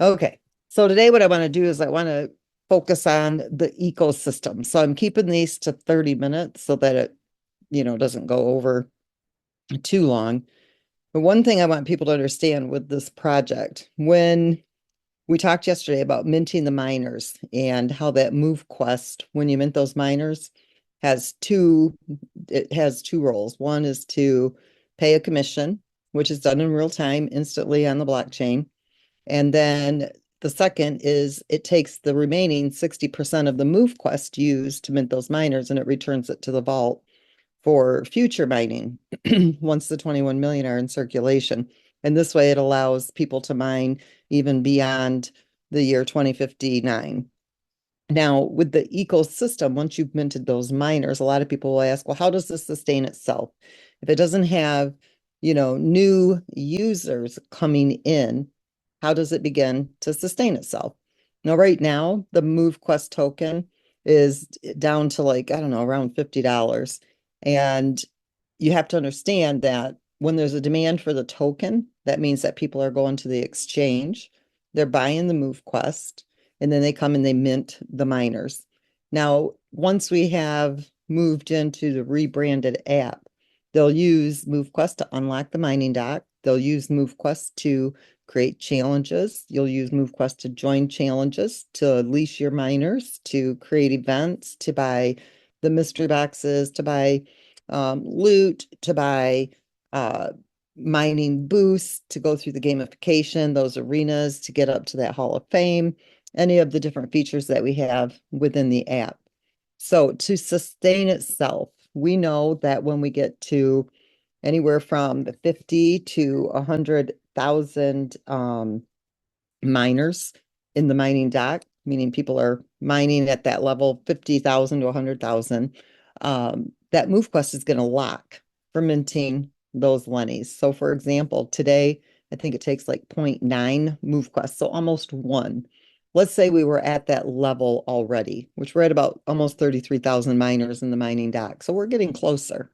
Okay. So today what I want to do is I want to focus on the ecosystem. So I'm keeping these to 30 minutes so that it, doesn't go over too long. But one thing I want people to understand with this project, when we talked yesterday about minting the miners and how that MoveQuest, when you mint those miners, has two, it has two roles. One is to pay a commission, which is done in real time, instantly on the blockchain. And then the second is it takes the remaining 60% of the MoveQuest used to mint those miners and it returns it to the vault for future mining once the 21 million are in circulation. And this way it allows people to mine even beyond the year 2059. Now, with the ecosystem, once you've minted those miners, a lot of people will ask, well, how does this sustain itself? If it doesn't have, new users coming in, how does it begin to sustain itself? Now, right now, the MoveQuest token is down to like, I don't know, around $50. And you have to understand that when there's a demand for the token, that means that people are going to the exchange, they're buying the MoveQuest, and then they come and they mint the miners. Now, once we have moved into the rebranded app, they'll use MoveQuest to unlock the mining dock. They'll use MoveQuest to create challenges. You'll use MoveQuest to join challenges, to leash your miners, to create events, to buy the mystery boxes, to buy loot, to buy uh, mining boosts, to go through the gamification, those arenas, to get up to that Hall of Fame, any of the different features that we have within the app. So to sustain itself, we know that when we get to anywhere from the 50 to 100,000 miners in the mining dock, meaning people are mining at that level, 50,000 to 100,000, that MoveQuest is going to lock for minting those Lennies. So for example, today, I think it takes like 0.9 MoveQuest, so almost one. Let's say we were at that level already, which we're at about almost 33,000 miners in the mining dock. So we're getting closer.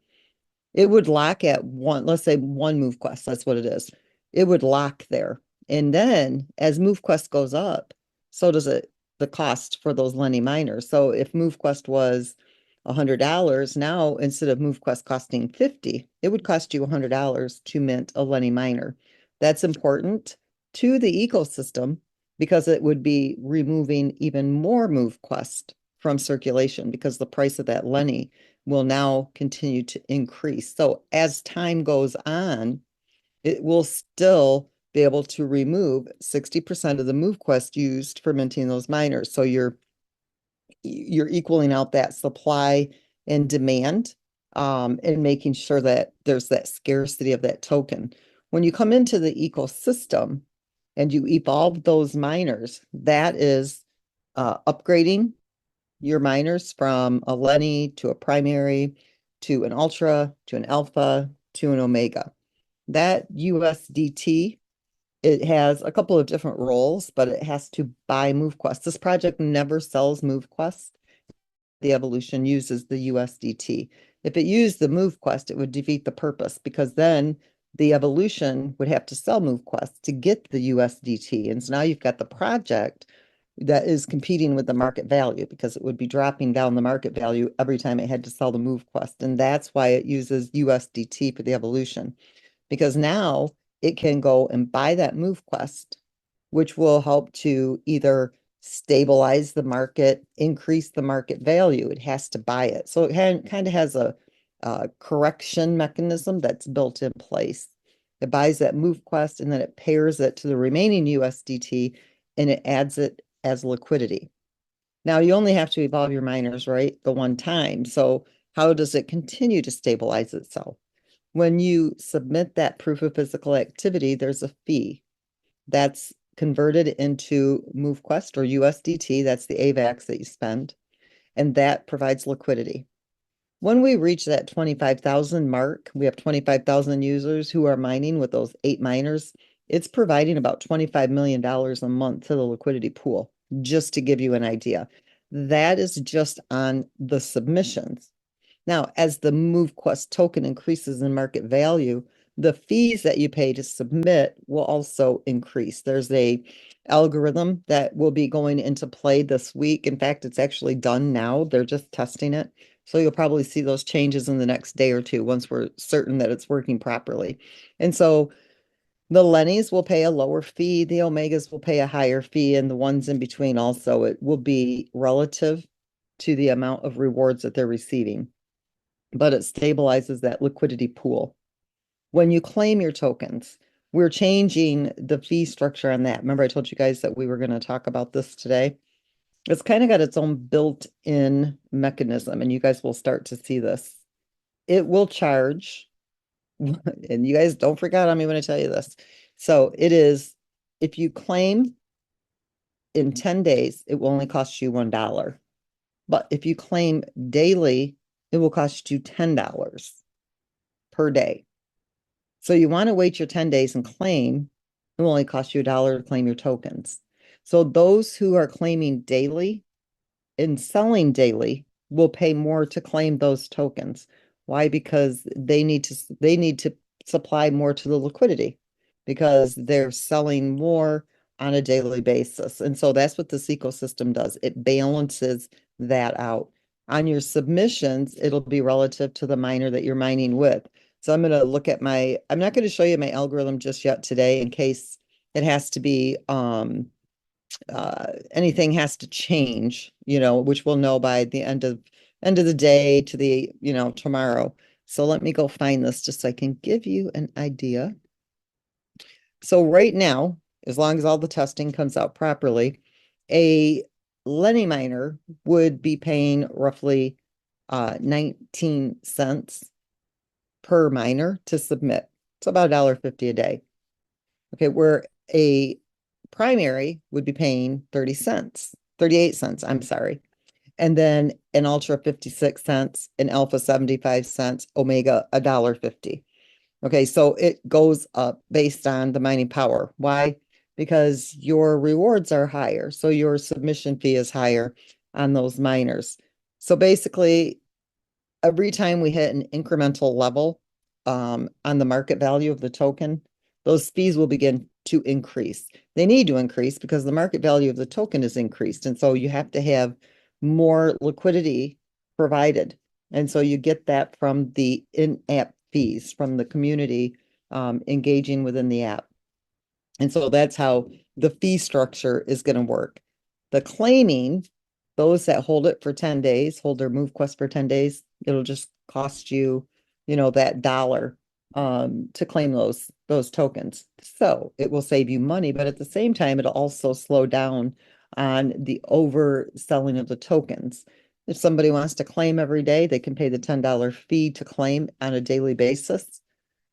It would lock at one, let's say one MoveQuest, that's what it is. It would lock there. And then as MoveQuest goes up, so does it the cost for those Lenny miners. So if MoveQuest was $100, now instead of MoveQuest costing 50, it would cost you $100 to mint a Lenny miner. That's important to the ecosystem because it would be removing even more MoveQuest from circulation because the price of that Lenny will now continue to increase. So as time goes on, it will still be able to remove 60% of the MoveQuest used for minting those miners. So you're equaling out that supply and demand, and making sure that there's that scarcity of that token. When you come into the ecosystem and you evolve those miners, that is upgrading your miners from a Lenny to a primary to an ultra to an alpha to an omega. That USDT, it has a couple of different roles, but it has to buy MoveQuest. This project never sells MoveQuest. The evolution uses the USDT. If it used the MoveQuest, it would defeat the purpose because then the evolution would have to sell MoveQuest to get the USDT. And so now you've got the project that is competing with the market value because it would be dropping down the market value every time it had to sell the MoveQuest. And that's why it uses USDT for the evolution, because now it can go and buy that MoveQuest, which will help to either stabilize the market, increase the market value. It has to buy it. So it kind of has a correction mechanism that's built in place. It buys that MoveQuest and then it pairs it to the remaining USDT and it adds it as liquidity. Now you only have to evolve your miners, right? The one time. So how does it continue to stabilize itself? When you submit that proof of physical activity, there's a fee that's converted into MoveQuest or USDT. That's the AVAX that you spend, and that provides liquidity. When we reach that 25,000 mark, we have 25,000 users who are mining with those 8 miners. It's providing about $25 million a month to the liquidity pool, just to give you an idea. That is just on the submissions. Now, as the MoveQuest token increases in market value, the fees that you pay to submit will also increase. There's a algorithm that will be going into play this week. In fact, it's actually done now. They're just testing it. So you'll probably see those changes in the next day or two once we're certain that it's working properly. And so the Lennies will pay a lower fee, the Omegas will pay a higher fee, and the ones in between also. It will be relative to the amount of rewards that they're receiving, but it stabilizes that liquidity pool. When you claim your tokens, we're changing the fee structure on that. Remember, I told you guys that we were going to talk about this today. It's kind of got its own built-in mechanism, and you guys will start to see this. It will charge, and you guys don't forget on me when I tell you this. So it is, if you claim in 10 days, it will only cost you $1. But if you claim daily, it will cost you $10 per day. So you want to wait your 10 days and claim, it will only cost you $1 to claim your tokens. So those who are claiming daily and selling daily will pay more to claim those tokens. Why? Because they need to supply more to the liquidity because they're selling more on a daily basis. And so that's what this ecosystem does. It balances that out. On your submissions, it'll be relative to the miner that you're mining with. So I'm going to look at I'm not going to show you my algorithm just yet today in case it has to be anything has to change, which we'll know by the end of the day to the, tomorrow. So let me go find this just so I can give you an idea. So right now, as long as all the testing comes out properly, a Lenny miner would be paying roughly 19 cents per miner to submit. It's about $1.50 a day. Okay, where a primary would be paying 30 cents, 38 cents, I'm sorry. And then an ultra 56 cents, an alpha 75 cents, omega $1.50. Okay, so it goes up based on the mining power. Why? Because your rewards are higher, so your submission fee is higher on those miners. So basically, every time we hit an incremental level on the market value of the token, those fees will begin to increase. They need to increase because the market value of the token is increased. And so you have to have more liquidity provided. And so you get that from the in-app fees, from the community engaging within the app. And so that's how the fee structure is going to work. The claiming, those that hold it for 10 days, hold their MoveQuest for 10 days, it'll just cost you, that dollar to claim those tokens. So it will save you money, but at the same time, it'll also slow down on the overselling of the tokens. If somebody wants to claim every day, they can pay the $10 fee to claim on a daily basis.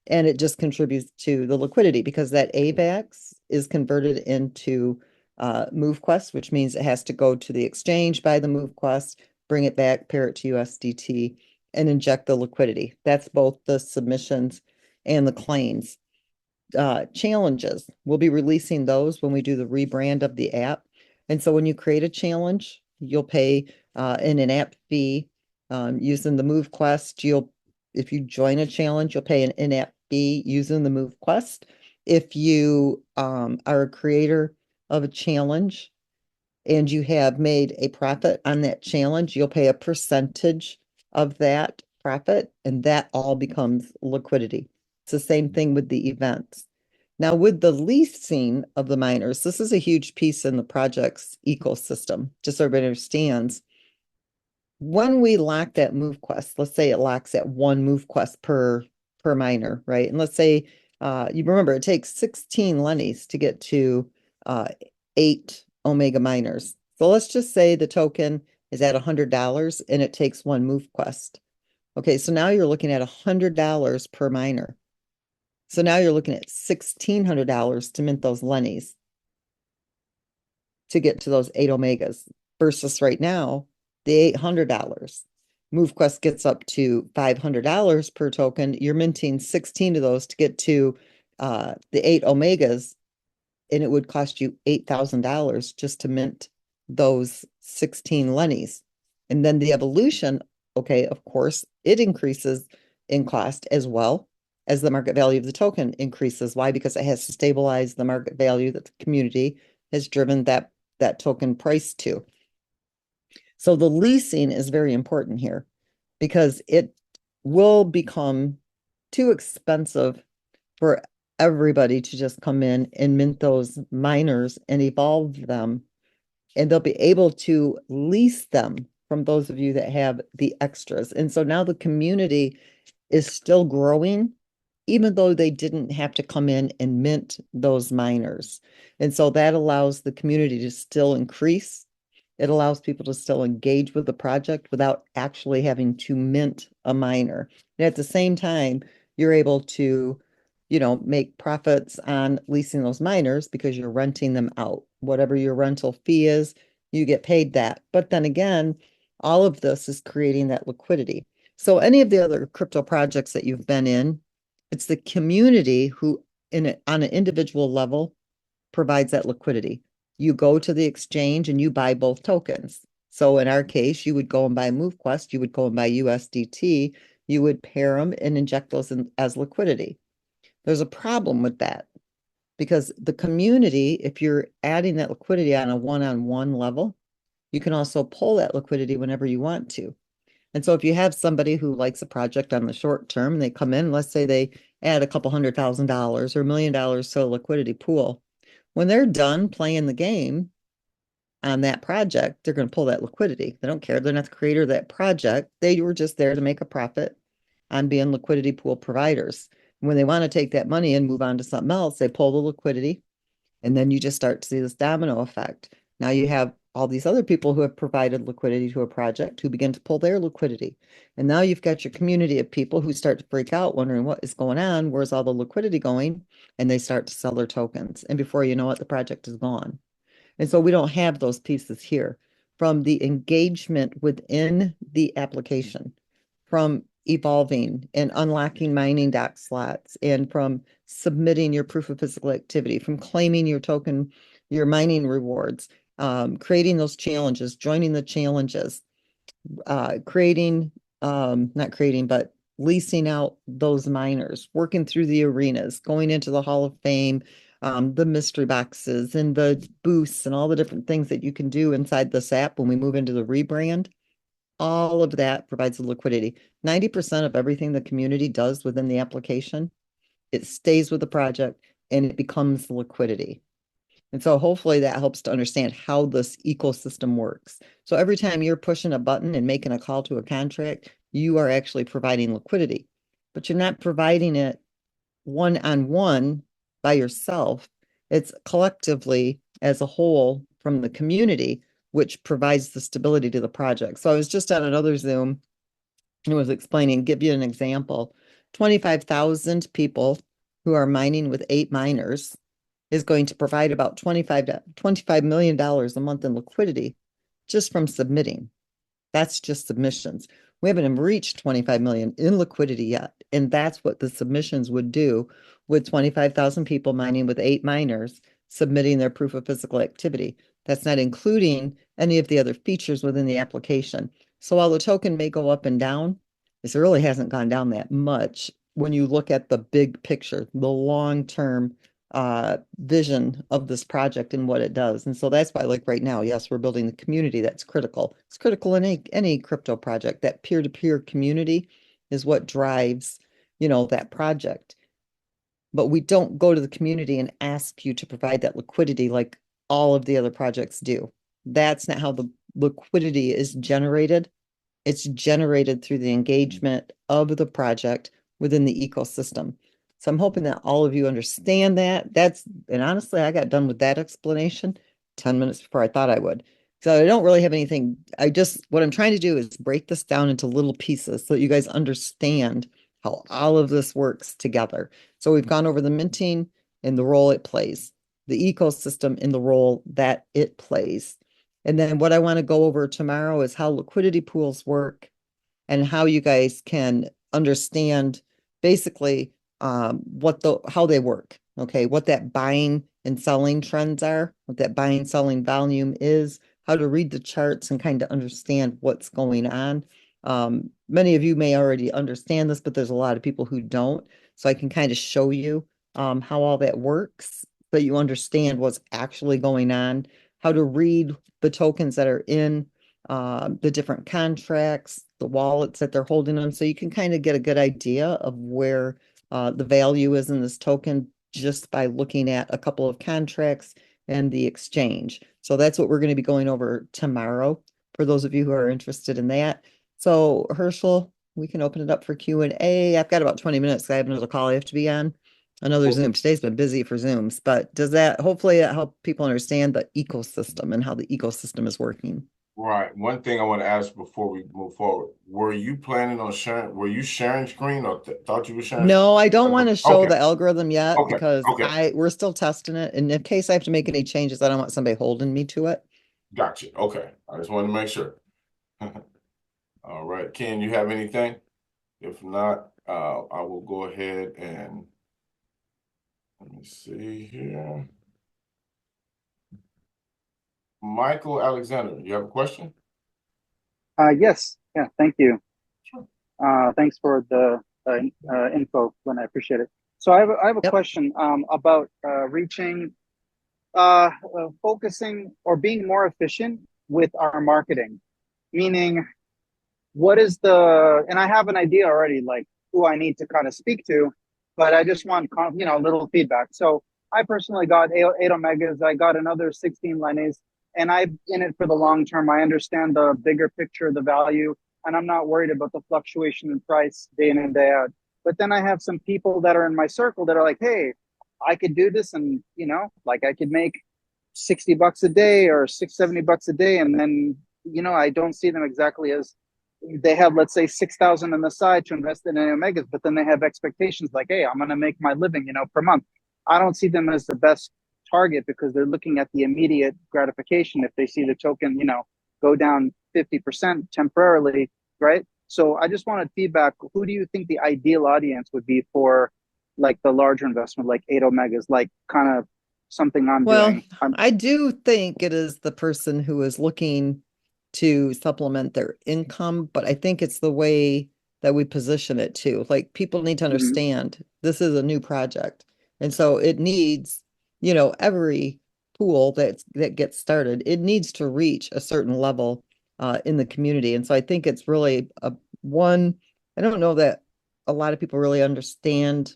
And it just contributes to the liquidity because that AVAX is converted into MoveQuest, which means it has to go to the exchange, buy the MoveQuest, bring it back, pair it to USDT, and inject the liquidity. That's both the submissions and the claims. Challenges, we'll be releasing those when we do the rebrand of the app. And so when you create a challenge, you'll pay an in-app fee using the MoveQuest. If you join a challenge, you'll pay an in-app fee using the MoveQuest. If you are a creator of a challenge and you have made a profit on that challenge, you'll pay a percentage of that profit, and that all becomes liquidity. It's the same thing with the events. Now, with the leasing of the miners, this is a huge piece in the project's ecosystem, just so everybody understands. When we lock that MoveQuest, let's say it locks at one MoveQuest per miner, right? And let's say you remember it takes 16 Lennies to get to 8 Omega miners. So let's just say the token is at $100 and it takes one MoveQuest. Okay, so now you're looking at $100 per miner. So now you're looking at $1,600 to mint those Lennies to get to those 8 Omegas versus right now, the $800. MoveQuest gets up to $500 per token. You're minting 16 of those to get to the 8 Omegas, and it would cost you $8,000 just to mint those 16 Lennies. And then the evolution, okay, of course, it increases in cost as well. as the market value of the token increases. Why? Because it has to stabilize the market value that the community has driven that token price to. So the leasing is very important here because it will become too expensive for everybody to just come in and mint those miners and evolve them. And they'll be able to lease them from those of you that have the extras. And so now the community is still growing, even though they didn't have to come in and mint those miners. And so that allows the community to still increase. It allows people to still engage with the project without actually having to mint a miner. And at the same time, you're able to, make profits on leasing those miners because you're renting them out. Whatever your rental fee is, you get paid that. But then again, all of this is creating that liquidity. So any of the other crypto projects that you've been in, it's the community who on an individual level provides that liquidity. You go to the exchange and you buy both tokens. So in our case, you would go and buy MoveQuest, you would go and buy USDT, you would pair them and inject those in as liquidity. There's a problem with that because the community, if you're adding that liquidity on a one-on-one level, you can also pull that liquidity whenever you want to. And so if you have somebody who likes a project on the short term and they come in, let's say they add a couple $100,000 or $1 million to a liquidity pool, when they're done playing the game on that project, they're going to pull that liquidity. They don't care. They're not the creator of that project. They were just there to make a profit on being liquidity pool providers. And when they want to take that money and move on to something else, they pull the liquidity. And then you just start to see this domino effect. Now you have all these other people who have provided liquidity to a project who begin to pull their liquidity. And now you've got your community of people who start to freak out, wondering what is going on? Where's all the liquidity going? And they start to sell their tokens. And before you know it, the project is gone. And so we don't have those pieces here from the engagement within the application, from evolving and unlocking mining doc slots, and from submitting your proof of physical activity, from claiming your token, your mining rewards, creating those challenges, joining the challenges, not creating, but leasing out those miners, working through the arenas, going into the Hall of Fame, the mystery boxes and the booths and all the different things that you can do inside this app when we move into the rebrand. All of that provides the liquidity. 90% of everything the community does within the application, it stays with the project and it becomes liquidity. And so hopefully that helps to understand how this ecosystem works. So every time you're pushing a button and making a call to a contract, you are actually providing liquidity, but you're not providing it one-on-one by yourself. It's collectively as a whole from the community, which provides the stability to the project. So I was just on another Zoom and was explaining, give you an example, 25,000 people who are mining with 8 miners is going to provide about $25 million a month in liquidity just from submitting. That's just submissions. We haven't even reached 25 million in liquidity yet. And that's what the submissions would do with 25,000 people mining with 8 miners submitting their proof of physical activity. That's not including any of the other features within the application. So while the token may go up and down, it really hasn't gone down that much when you look at the big picture, the long-term vision of this project and what it does. And so that's why, like right now, yes, we're building the community. That's critical. It's critical in any crypto project. That peer-to-peer community is what drives, that project. But we don't go to the community and ask you to provide that liquidity like all of the other projects do. That's not how the liquidity is generated. It's generated through the engagement of the project within the ecosystem. So I'm hoping that all of you understand that. And honestly, I got done with that explanation 10 minutes before I thought I would. So I don't really have anything. What I'm trying to do is break this down into little pieces so that you guys understand how all of this works together. So we've gone over the minting and the role it plays, the ecosystem and the role that it plays. And then what I want to go over tomorrow is how liquidity pools work and how you guys can understand basically how they work. Okay, what that buying and selling trends are, what that buying selling volume is, how to read the charts and kind of understand what's going on. Many of you may already understand this, but there's a lot of people who don't. so I can kind of show you how all that works so you understand what's actually going on, how to read the tokens that are in the different contracts, the wallets that they're holding on, so you can kind of get a good idea of where the value is in this token just by looking at a couple of contracts and the exchange. So that's what we're going to be going over tomorrow for those of you who are interested in that. So Herschel, we can open it up for Q&A. I've got about 20 minutes. I have another call I have to be on. Another Well, Zoom. Today's been busy for Zooms, but does that hopefully help people understand the ecosystem and how the ecosystem is working? right. One thing I want to ask before we move forward, were you planning on sharing, were you sharing screen or thought you were sharing? No, I don't want to show Okay, the algorithm yet okay, because okay. we're still testing it. And in case I have to make any changes, I don't want somebody holding me to it. Gotcha. Okay. I just wanted to make sure. All right. Ken, you have anything? If not, I will go ahead and let me see here. Michael Alexander, you have a question? Yes, yeah, thank you. Sure. Thanks for the info, Lynn. I appreciate it. So I have a Yep. question about reaching, focusing or being more efficient with our marketing. Meaning, what is the, and I have an idea already, like who I need to kind of speak to, but I just want, a little feedback. So I personally got eight Omegas. I got another 16 Lennies, and I'm in it for the long term. I understand the bigger picture, the value, and I'm not worried about the fluctuation in price day in and day out. But then I have some people that are in my circle that are like, hey, I could do this, and like I could make $60 a day or 670 bucks a day, and then I don't see them exactly as they have, let's say, 6,000 on the side to invest in Omegas, but then they have expectations like, hey, I'm going to make my living, per month. I don't see them as the best target because they're looking at the immediate gratification if they see the token, go down 50% temporarily, right? So I just wanted feedback. Who do you think the ideal audience would be for like the larger investment, like 8 Omegas, like kind of something I'm Well, doing? I do think it is the person who is looking to supplement their income, but I think it's the way that we position it too. Like people need to Mhm, understand this is a new project. And so it needs, every pool that gets started, it needs to reach a certain level in the community. And so I think it's really I don't know that a lot of people really understand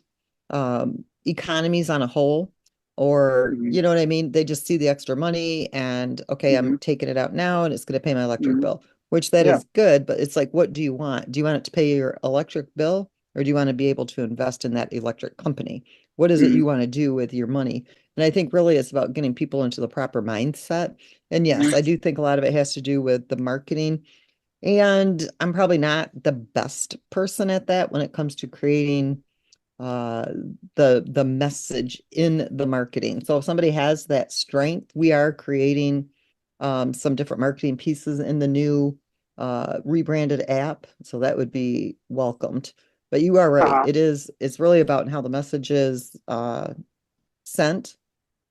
economies on a whole or mhm, you know what I mean? They just see the extra money and okay, I'm mhm, taking it out now and it's going to pay my electric mhm. bill, which that Yeah. is good, but it's like, what do you want? Do you want it to pay your electric bill or do you want to be able to invest in that electric company? What is it Mhm, you want to do with your money? And I think really it's about getting people into the proper mindset. And yes, mhm, I do think a lot of it has to do with the marketing. And I'm probably not the best person at that when it comes to creating uh the message in the marketing. So if somebody has that strength, we are creating some different marketing pieces in the new rebranded app. So that would be welcomed. But you are right. uh-huh, It's really about how the message is sent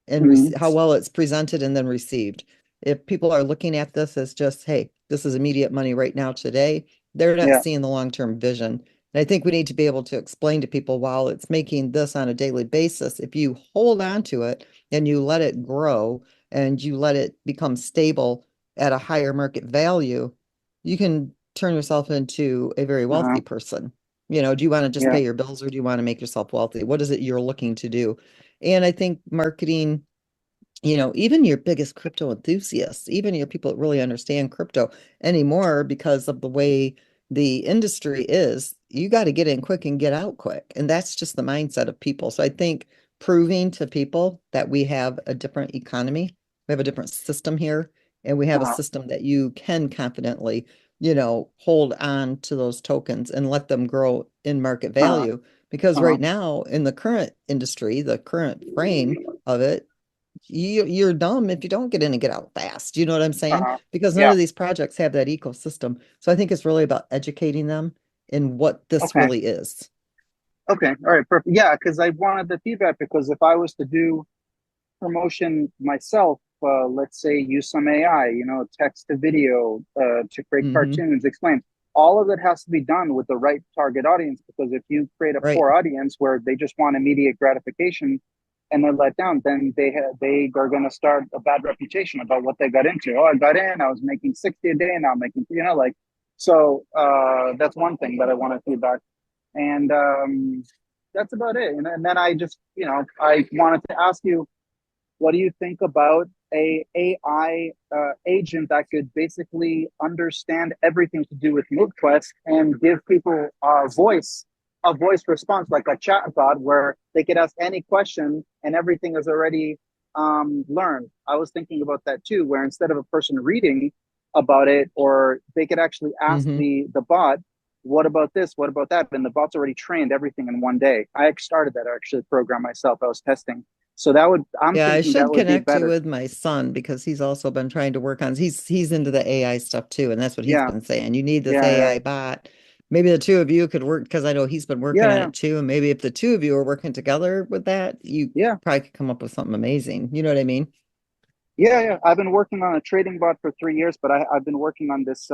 and mhm, how well it's presented and then received. If people are looking at this as just, hey, this is immediate money right now today, they're not yeah, seeing the long-term vision. And I think we need to be able to explain to people while it's making this on a daily basis, if you hold on to it and you let it grow and you let it become stable at a higher market value, you can turn yourself into a very uh-huh, wealthy person. Do you want to just yeah, pay your bills or do you want to make yourself wealthy? What is it you're looking to do? And I think marketing, even your biggest crypto enthusiasts, even your people that really understand crypto anymore because of the way the industry is, you got to get in quick and get out quick. And that's just the mindset of people. So I think proving to people that we have a different economy, we have a different system here, and we have a uh-huh, system that you can confidently, hold on to those tokens and let them grow in market uh-huh, value. Because uh-huh, right now, in the current industry, the current frame of it, you're dumb if you don't get in and get out fast. You know what I'm saying? uh-huh, Because none yeah, of these projects have that ecosystem. So I think it's really about educating them in what this okay, really is. okay, all right, perfect. Yeah, because I wanted the feedback because if I was to do promotion myself, let's say use some AI, text to video to create Hmm. cartoons, explain. all of it has to be done with the right target audience, because if you create a Right. poor audience where they just want immediate gratification and they're let down, then they are going to start a bad reputation about what they got into. Oh, I got in, I was making 60 a day, now I'm making, like, so that's one thing that I want to feedback. And that's about it. And then I just, I wanted to ask you, what do you think about a AI agent that could basically understand everything to do with MoveQuest and give people a voice response, like a chat bot where they could ask any question and everything is already learned? I was thinking about that too, where instead of a person reading about it, or they could actually ask Hmm. the bot, what about this? What about that? And the bot's already trained everything in one day. I started that actually program myself. I was testing. So I'm Yeah, I thinking that should would be connect you better. with my son because he's also been trying to work on he's into the AI stuff too, and that's what he's Yeah, been saying. You need this yeah, AI bot. Maybe the two of you could work because I know he's been working on yeah, it too, and maybe if the two of you are working together with that, you yeah, probably could come up with something amazing. You know what I mean? yeah. I've been working on a trading bot for 3 years, but I've been working on this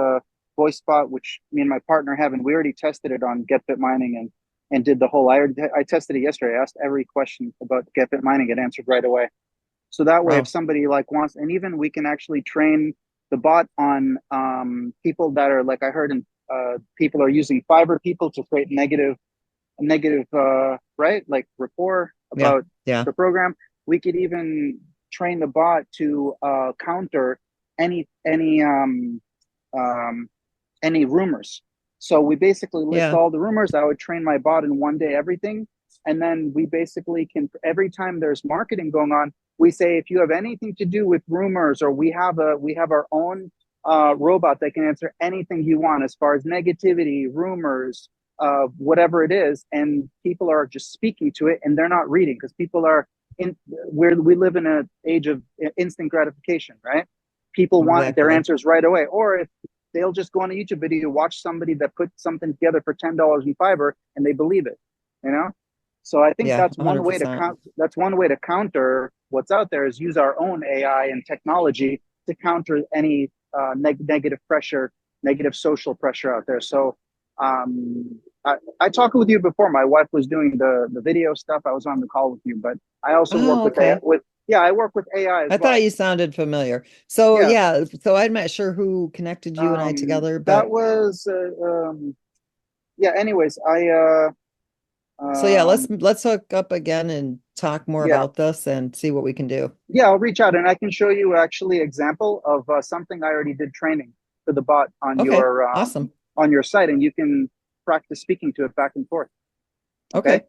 voice bot, which me and my partner have, and we already tested it on GetFit mining and did the whole. I tested it yesterday. I asked every question about GetFit mining, it answered right away. So that way, if Wow. somebody like wants, and even we can actually train the bot on people that are like, I heard in people are using Fiverr people to create negative right, like rapport Yeah. about Yeah. the program. We could even train the bot to counter any any um, um, any rumors. So we basically list Yeah. all the rumors. I would train my bot in one day, everything. And then we basically can, every time there's marketing going on, we say, if you have anything to do with rumors, or we have our own robot that can answer anything you want as far as negativity, rumors, whatever it is. And people are just speaking to it and they're not reading, because people are we live in an age of instant gratification, right? People want their Exactly. answers right away. Or if they'll just go on a YouTube video, watch somebody that put something together for $10 in Fiverr, and they believe it, you know? So I think Yeah, 100%. that's one way to counter what's out there, is use our own AI and technology to counter any negative pressure, negative social pressure out there. So I talked with you before. My wife was doing the video stuff. I was on the call with you, but I also work Oh, with AI, okay. I work with AI as I well. thought you sounded familiar. So Yeah. yeah, so I'm not sure who connected you and I together, That but was yeah. Anyways, so yeah, let's um, let's hook up again and talk more yeah, about this and see what we can do. yeah. I'll reach out and I can show you actually example of something I already did training for the bot Okay, awesome. on your site, and you can practice speaking to it back and forth. Okay. Okay.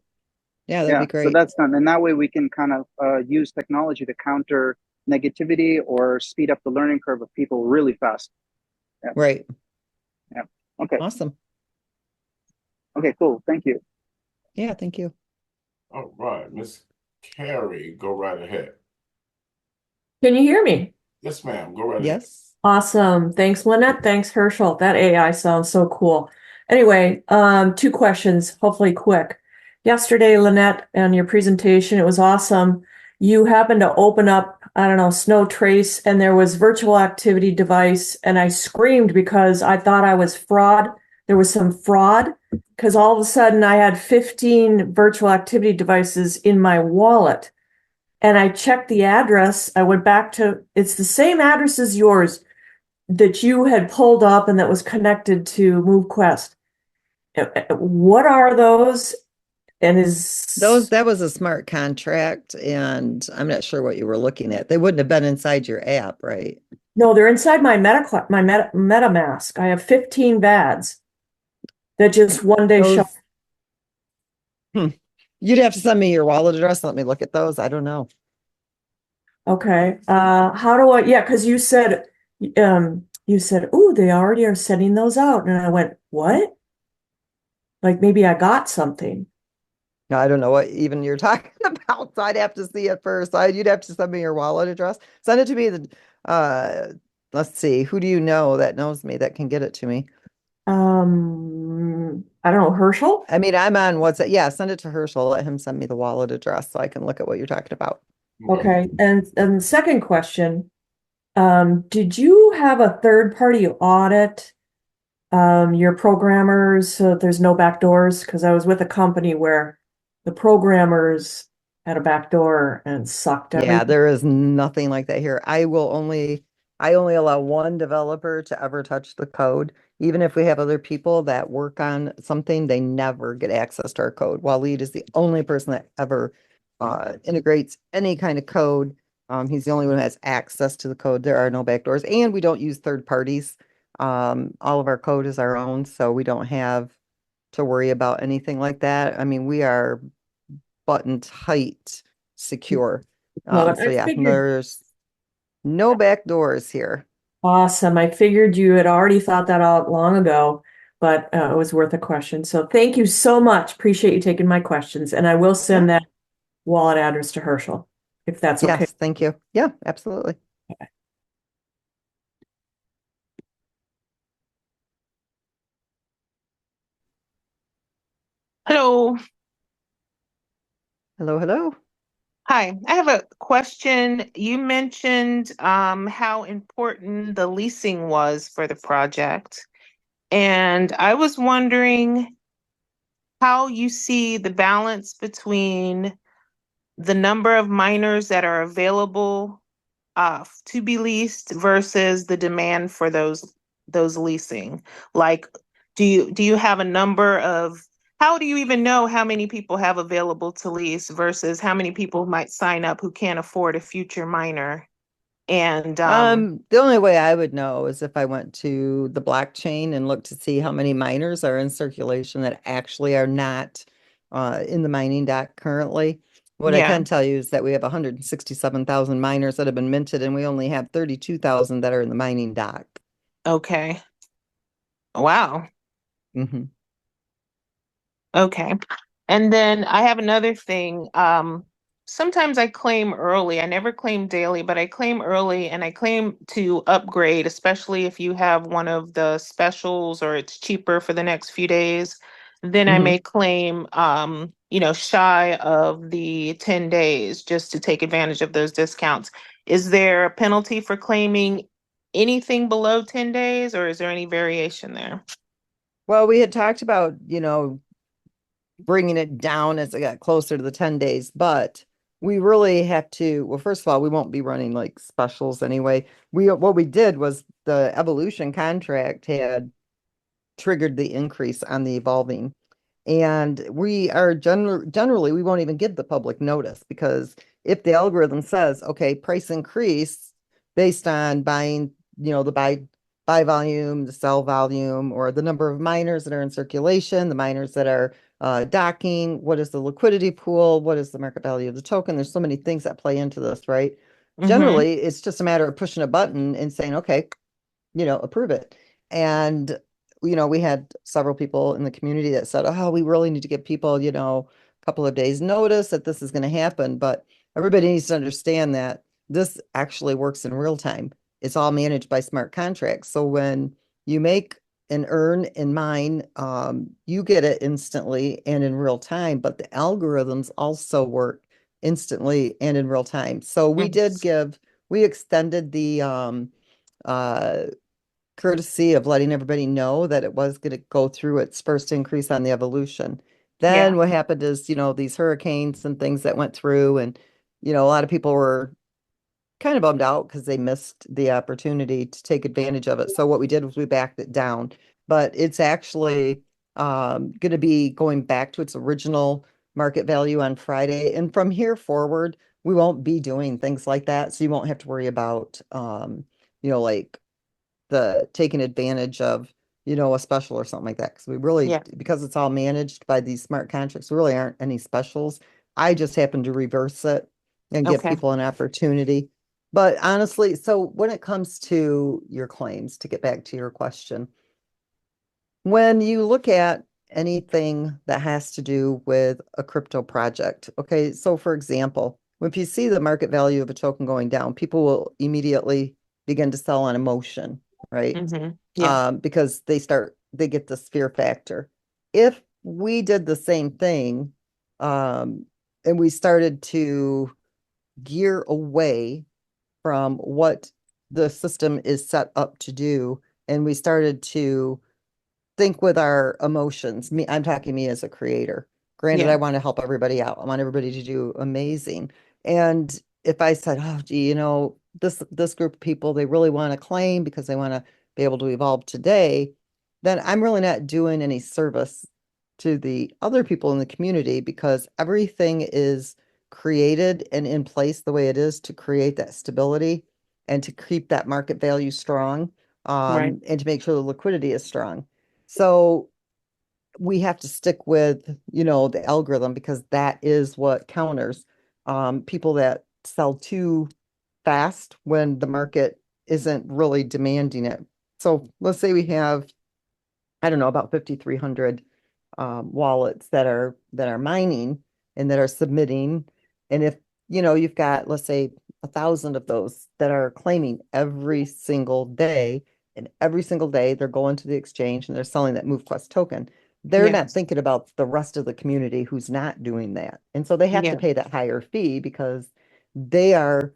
Yeah, that'd Yeah. be So great. that's done, and that way we can kind of use technology to counter negativity or speed up the learning curve of people really fast. Yeah. Right. Yeah. Okay. Awesome. Okay. Cool. Thank you. Yeah, thank you. All right, Miss Carrie, go right ahead. Can you hear me? Yes, ma'am, go right ahead. Yes. Awesome. Thanks, Lynette. Thanks, Herschel. That AI sounds so cool. Anyway, two questions, hopefully quick. Yesterday, Lynette, on your presentation, it was awesome. You happened to open up, I don't know, Snow Trace, and there was virtual activity device, and I screamed because I thought I was fraud. There was some fraud because all of a sudden I had 15 virtual activity devices in my wallet. And I checked the address. I went back to, it's the same address as yours that you had pulled up and that was connected to MoveQuest. What are those? And That was a smart contract, and I'm not sure what you were looking at. They wouldn't have been inside your app, right? no, they're inside my MetaMask. I have 15 VADs that just one day show. Those, hmm. You'd have to send me your wallet address. Let me look at those. I don't know. Okay. How do I, yeah, because you said, oh, they already are sending those out. And I went, what? Like maybe I got something. No, I don't know what even you're talking about. So I'd have to see it first. You'd have to send me your wallet address. Send it to me. Uh, let's see. Who do you know that knows me that can get it to me? I don't know, Herschel? I mean, I'm on WhatsApp. Yeah, send it to Herschel. Let him send me the wallet address so I can look at what you're talking about. Okay. And the second question, did you have a third party audit your programmers, so there's no back doors? Because I was with a company where the programmers had a back door and sucked Yeah, everything. there is nothing like that here. I only allow one developer to ever touch the code. Even if we have other people that work on something, they never get access to our code. Waleed is the only person that ever integrates any kind of code. He's the only one who has access to the code. There are no backdoors, and we don't use third parties. All of our code is our own, so we don't have to worry about anything like that. I mean, we are button tight secure. Love it. So I yeah, figured, there's no back doors here. awesome. I figured you had already thought that out long ago, but it was worth a question. So thank you so much. Appreciate you taking my questions. And I will Yeah. send that wallet address to Herschel, if that's okay. Yes, thank you. Yeah, absolutely. Hello. Hello, hello. Hi. I have a question. You mentioned how important the leasing was for the project. And I was wondering how you see the balance between the number of miners that are available to be leased versus the demand for those leasing. Like, do you have a number of how do you even know how many people have available to lease versus how many people might sign up who can't afford a future miner? And The only way I would know is if I went to the blockchain and looked to see how many miners are in circulation that actually are not in the mining dock currently. What I yeah, can tell you is that we have 167,000 miners that have been minted, and we only have 32,000 that are in the mining dock. okay. Wow. Mhm. Okay. And then I have another thing. Sometimes I claim early. I never claim daily, but I claim early and I claim to upgrade, especially if you have one of the specials or it's cheaper for the next few days. Then I Mhm. may claim, shy of the 10 days just to take advantage of those discounts. Is there a penalty for claiming anything below 10 days, or is there any variation there? Well, we had talked about, bringing it down as it got closer to the 10 days, but we really have to, well, first of all, we won't be running like specials anyway. What we did was the evolution contract had triggered the increase on the evolving. And we are generally, we won't even give the public notice because if the algorithm says, okay, price increase based on buying, the buy volume, the sell volume, or the number of miners that are in circulation, the miners that are docking, what is the liquidity pool, what is the market value of the token? There's so many things that play into this, right? Mm-hmm. Generally, it's just a matter of pushing a button and saying, okay, approve it. And, we had several people in the community that said, oh, we really need to give people, a couple of days notice that this is going to happen. But everybody needs to understand that this actually works in real time. It's all managed by smart contracts. So when you make and earn and mine, you get it instantly and in real time, but the algorithms also work instantly and in real time. So we extended the uh, courtesy of letting everybody know that it was going to go through its first increase on the evolution. Yeah. Then what happened is, these hurricanes and things that went through, and, a lot of people were kind of bummed out because they missed the opportunity to take advantage of it. So what we did was we backed it down, but it's actually going to be going back to its original market value on Friday. And from here forward, we won't be doing things like that. So you won't have to worry about, like the taking advantage of, a special or something like that. Because Yeah. because it's all managed by these smart contracts, there really aren't any specials. I just happen to reverse it and give Okay. people an opportunity. But honestly, so when it comes to your claims, to get back to your question, when you look at anything that has to do with a crypto project, okay, so for example, if you see the market value of a token going down, people will immediately begin to sell on emotion, right? Mm-hmm. Yeah. Because they get this fear factor. If we did the same thing, and we started to gear away from what the system is set up to do, and we started to think with our emotions. I'm talking me as a creator. Granted, I Yeah. want to help everybody out. I want everybody to do amazing. And if I said, oh, gee, this group of people, they really want to claim because they want to be able to evolve today, then I'm really not doing any service to the other people in the community because everything is created and in place the way it is to create that stability and to keep that market value strong, Right. and to make sure the liquidity is strong. So we have to stick with, the algorithm because that is what counters. People that sell too fast when the market isn't really demanding it. So let's say we have, I don't know, about 5,300 wallets that are mining and that are submitting. And if you've got, let's say, 1,000 of those that are claiming every single day, and every single day they're going to the exchange and they're selling that MoveQuest token. They're Yeah. not thinking about the rest of the community who's not doing that. And so they have to Yeah. pay that higher fee because they are,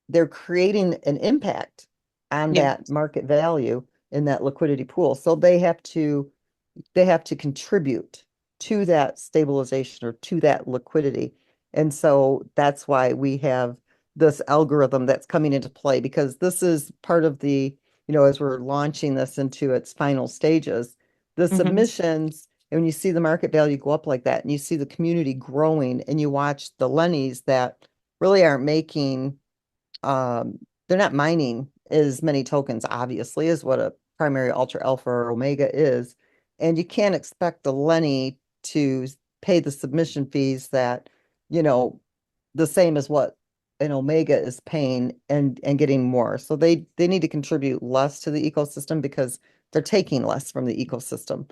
they're creating an impact on Yeah. that market value in that liquidity pool. So they have to contribute to that stabilization or to that liquidity. And so that's why we have this algorithm that's coming into play because this is part of as we're launching this into its final stages, the Hmm. submissions, and when you see the market value go up like that and you see the community growing and you watch the Lennies that really aren't making they're not mining as many tokens, obviously, as what a primary ultra alpha or omega is. And you can't expect the Lenny to pay the submission fees that, you know, the same as what an omega is paying and getting more. So they need to contribute less to the ecosystem because they're taking less from the ecosystem.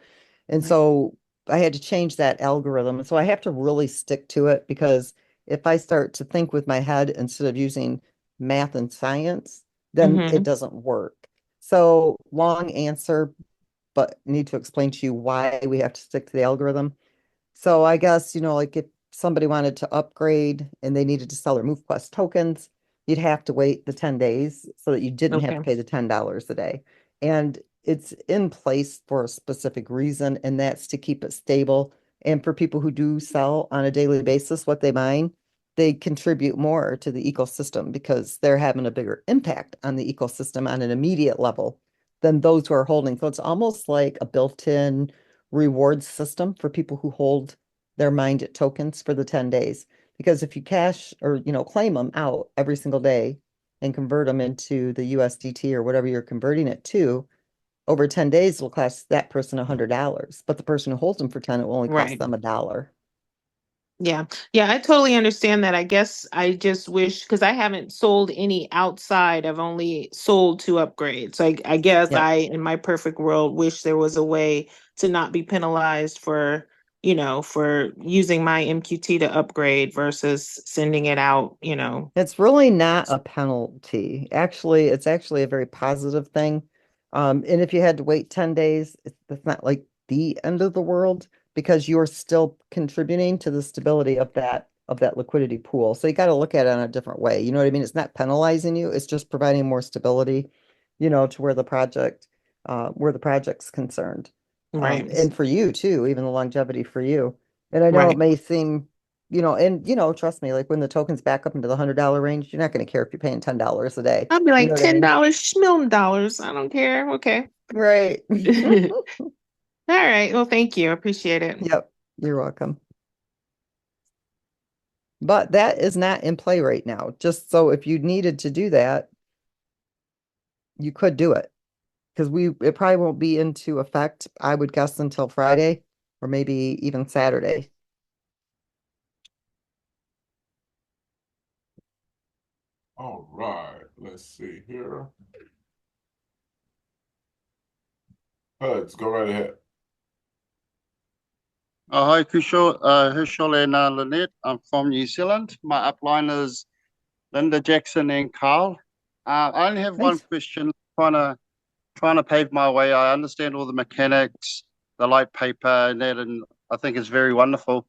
And Right. so I had to change that algorithm. And so I have to really stick to it because if I start to think with my head instead of using math and science, then it Hmm. doesn't work. So long answer, but need to explain to you why we have to stick to the algorithm. So I guess, like if somebody wanted to upgrade and they needed to sell their MoveQuest tokens, you'd have to wait the 10 days so that you didn't have Okay. to pay the $10 a day. And it's in place for a specific reason, and that's to keep it stable. And for people who do sell on a daily basis what they mine, they contribute more to the ecosystem because they're having a bigger impact on the ecosystem on an immediate level than those who are holding. So it's almost like a built-in reward system for people who hold their mined tokens for the 10 days. Because if you cash or, claim them out every single day and convert them into the USDT or whatever you're converting it to, over 10 days, it'll cost that person $100. But the person who holds them for 10, it will only cost Right. them $1. Yeah. Yeah, I totally understand that. I guess I just wish because I haven't sold any outside. I've only sold to upgrade. So I guess Yep. I, in my perfect world, wish there was a way to not be penalized for, for using my MQT to upgrade versus sending it out. It's really not a penalty. Actually, it's actually a very positive thing. And if you had to wait 10 days, it's not like the end of the world because you're still contributing to the stability of that liquidity pool. So you got to look at it in a different way. You know what I mean? It's not penalizing you, it's just providing more stability, to where the project's concerned. Right. And for you too, even the longevity for you. And I know it Right. may seem and trust me, like when the token's back up into the $100 range, you're not going to care if you're paying $10 a day. I'll be You like know what I mean? $10, $1,000,000. I don't care. Okay. Right. All right. Well, thank you. I appreciate it. Yep. You're welcome. But that is not in play right now. Just so if you needed to do that, you could do it because it probably won't be into effect, I would guess, until Friday or maybe even Saturday. All right, let's see here. Huds, go right ahead. Hi, Kushal, Herschel and Lynette. I'm from New Zealand. My upline is Linda Jackson and Carl. I only have one Nice. question. Trying to pave my way. I understand all the mechanics, the light paper, and that, and I think it's very wonderful.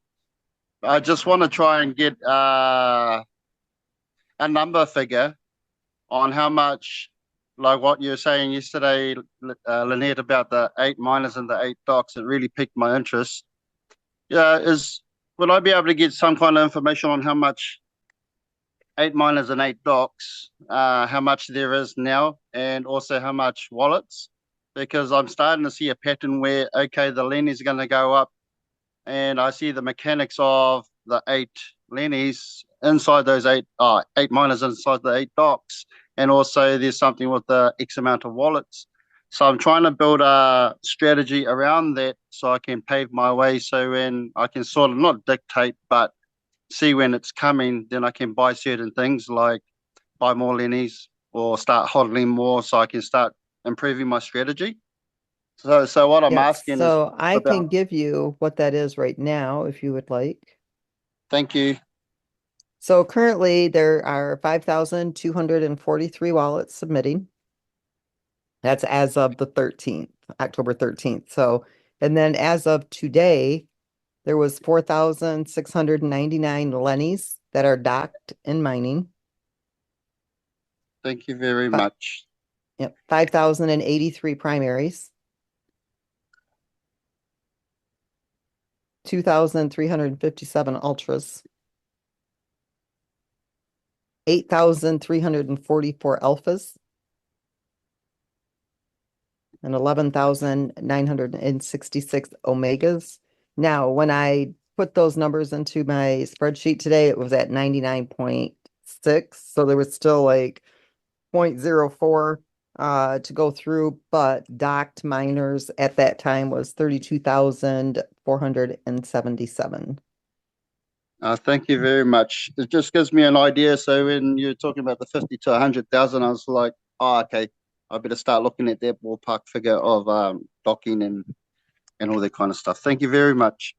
I just want to try and get a number figure on how much, like what you were saying yesterday, Lynette, about the 8 miners and the 8 docks. It really piqued my interest. Yeah, would I be able to get some kind of information on how much 8 miners and 8 docks, how much there is now, and also how much wallets? Because I'm starting to see a pattern where, okay, the Lenny's are going to go up, and I see the mechanics of the 8 Lennies inside those 8 miners inside the 8 docks, and also there's something with the X amount of wallets. So I'm trying to build a strategy around that so I can pave my way. So when I can sort of not dictate, but see when it's coming, then I can buy certain things like buy more Lennies or start hodling more so I can start improving my strategy. So what I'm Yeah, asking is so I can about, give you what that is right now if you would like. thank you. So currently there are 5,243 wallets submitting. That's as of the 13th, October 13th. So, and then as of today, there was 4,699 Lennies that are docked in mining. Thank you very Fi- much. Yep, 5,083 primaries. 2,357 ultras. 8,344 alphas. And 11,966 omegas. Now, when I put those numbers into my spreadsheet today, it was at 99.6. So there was still like 0.04 to go through, but docked miners at that time was 32,477. Thank you very much. It just gives me an idea. So when you're talking about the 50 to 100,000, I was like, oh, okay, I better start looking at that ballpark figure of docking and all that kind of stuff. Thank you very much.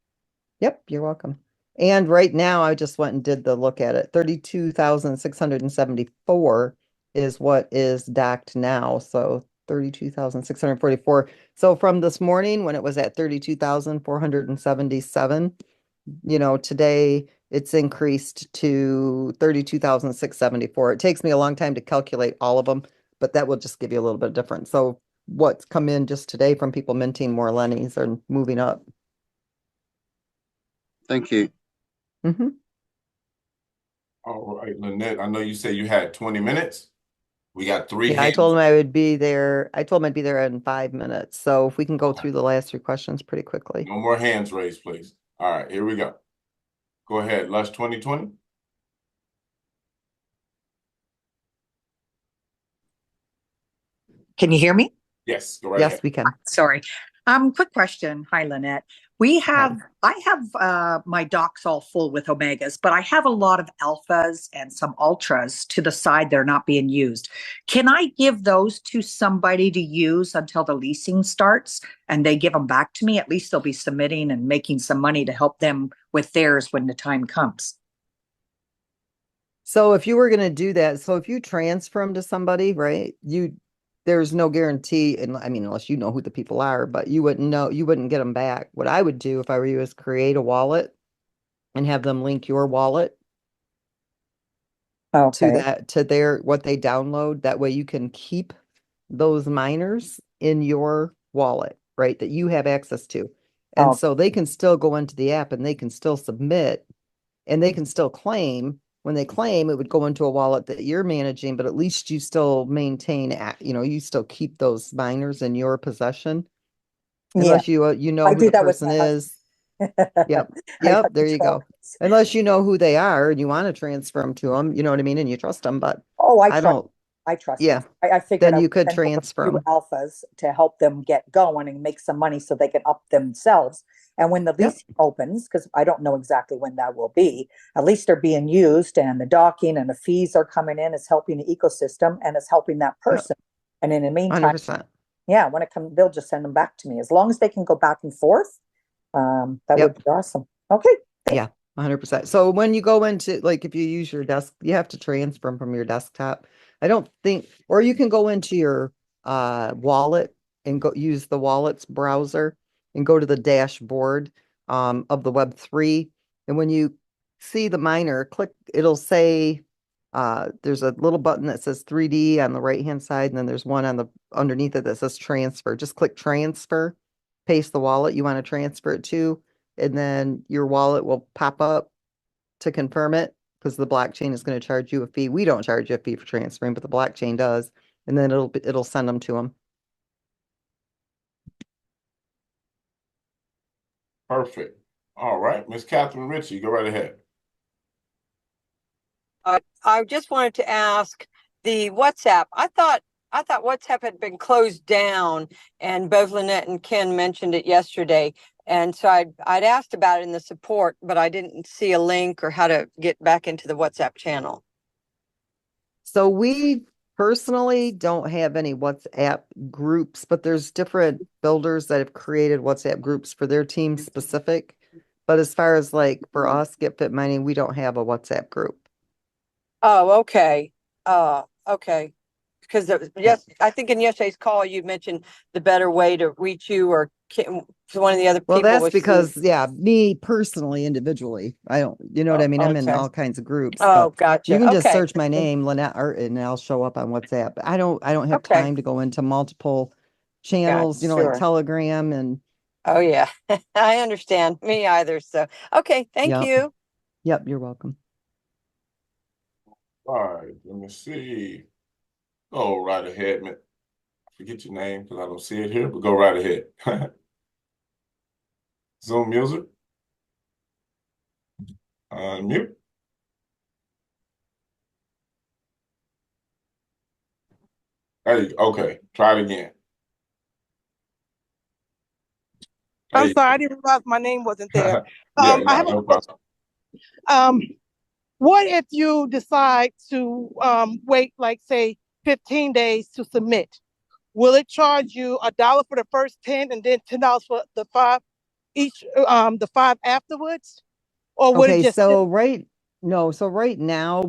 Yep, you're welcome. And right now, I just went and did the look at it. 32,674 is what is docked now. So 32,644. So from this morning when it was at 32,477, today it's increased to 32,674. It takes me a long time to calculate all of them, but that will just give you a little bit different. So what's come in just today from people minting more Lennies and moving up. Thank you. Mm-hmm. All right, Lynette, I know you said you had 20 minutes. We got 3 Yeah, I hands. told him I would be there. I told him I'd be there in 5 minutes. So if we can go through the last 3 questions pretty quickly. No more hands raised, please. All right, here we go. Go ahead, Lush 2020. Can you hear me? Yes, go right Yes, ahead. we can. Sorry. Quick question. Hi, Lynette. I have my docs all full with omegas, but I have a lot of alphas and some ultras to the side that are not being used. Can I give those to somebody to use until the leasing starts and they give them back to me? At least they'll be submitting and making some money to help them with theirs when the time comes. So if you were going to do that, so if you transfer them to somebody, right, there's no guarantee, and I mean, unless you know who the people are, but you wouldn't get them back. What I would do if I were you is create a wallet and have them link your wallet Okay. to their what they download. That way you can keep those miners in your wallet, right? That you have access to. And Oh, so they can still go into the app and they can still submit and they can still claim. When they claim, it would go into a wallet that you're managing, but at least you still maintain, you still keep those miners in your possession. yeah. Unless you know I who do the that with person my husband. is. Yep. I Yep. got the There you go. twins. Unless you know who they are and you want to transfer them to them, you know what I mean? And you trust them, but Oh, I don't, I trust them. yeah, I figured then I you would could send over a transfer few them. alphas to help them get going and make some money so they can up themselves. And when the Yep. lease opens, because I don't know exactly when that will be, at least they're being used and the docking and the fees are coming in. It's helping the ecosystem and it's helping that Yep. person. And in the meantime, 100%. yeah, when it comes, they'll just send them back to me. As long as they can go back and forth, that would Yep. be awesome. Okay. Yeah, 100%. So when you go into, like, if you use your desk, you have to transfer them from your desktop. I don't think, or you can go into your wallet and go use the wallets browser and go to the dashboard of the Web3. And when you see the miner, it'll say There's a little button that says 3D on the right-hand side, and then there's one on the underneath it that says transfer. Just click transfer, paste the wallet you want to transfer it to, and then your wallet will pop up to confirm it because the blockchain is going to charge you a fee. We don't charge you a fee for transferring, but the blockchain does, and then it'll send them to them. Perfect. All right, Miss Catherine Ritchie, go right ahead. I just wanted to ask the WhatsApp. I thought WhatsApp had been closed down, and both Lynette and Ken mentioned it yesterday. And so I'd asked about it in the support, but I didn't see a link or how to get back into the WhatsApp channel. So we personally don't have any WhatsApp groups, but there's different builders that have created WhatsApp groups for their team specific. But as far as like for us, GetFit Mining, we don't have a WhatsApp group. Oh, okay. Okay. Because yes, I think in yesterday's call you mentioned the better way to reach you, or one of the other people. Well, that's was because, yeah, me personally, individually, I don't, you know what I mean? I'm in okay. all kinds of groups. Oh, but gotcha. You can just Okay. search my name, Lynette Artin, and I'll show up on WhatsApp. I don't have Okay. time to go into multiple channels, you know, like Sure. Telegram and Oh yeah, I understand. Me either. So, okay. Thank Yep. you. Yep, you're welcome. All right, let me see. Go right ahead, man. Forget your name because I don't see it here, but go right ahead. Zoom music. Unmute. Okay, try it again. I'm sorry, I didn't realize my name wasn't there. Yeah, I have no problem. What if you decide to wait, like say 15 days to submit? Will it charge you $1 for the first 10 and then $10 for the 5 each, the 5 afterwards? Or would it Okay, just so right now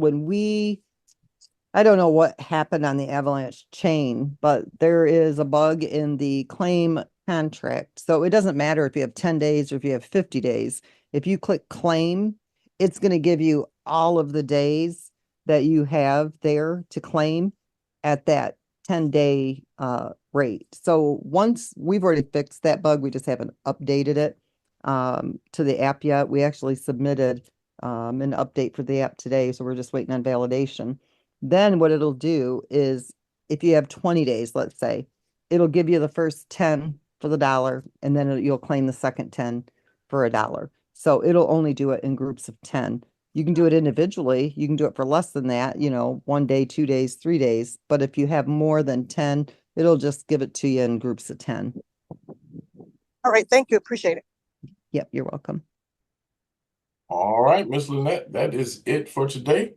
I don't know what happened on the Avalanche chain, but there is a bug in the claim contract. So it doesn't matter if you have 10 days or if you have 50 days. If you click claim, it's going to give you all of the days that you have there to claim at that 10-day rate. So once we've already fixed that bug, we just haven't updated it to the app yet. We actually submitted an update for the app today, so we're just waiting on validation. Then what it'll do is if you have 20 days, let's say, it'll give you the first 10 for the $1, and then you'll claim the second 10 for $1. So it'll only do it in groups of 10. You can do it individually. You can do it for less than that, 1 day, 2 days, 3 days. But if you have more than 10, it'll just give it to you in groups of 10. all right, thank you, appreciate it. Yep, you're welcome. All right, Miss Lynette, that is it for today.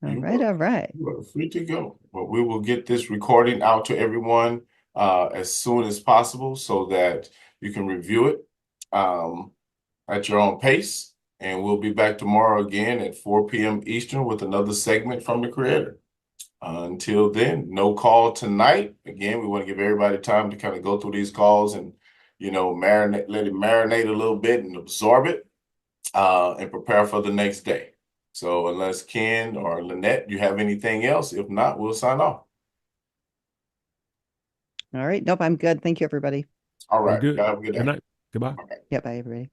All right. You are free to go. But we will get this recording out to everyone as soon as possible so that you can review it at your own pace. And we'll be back tomorrow again at 4 p.m. Eastern with another segment from the creator. Until then, no call tonight. Again, we want to give everybody time to kind of go through these calls and, marinate, let it marinate a little bit and absorb it and prepare for the next day. So unless Ken or Lynette, you have anything else? If not, we'll sign off. All right. Nope, I'm good. Thank you, everybody. All right. Good. Have a good day. Good night. Goodbye. Yeah, bye, everybody.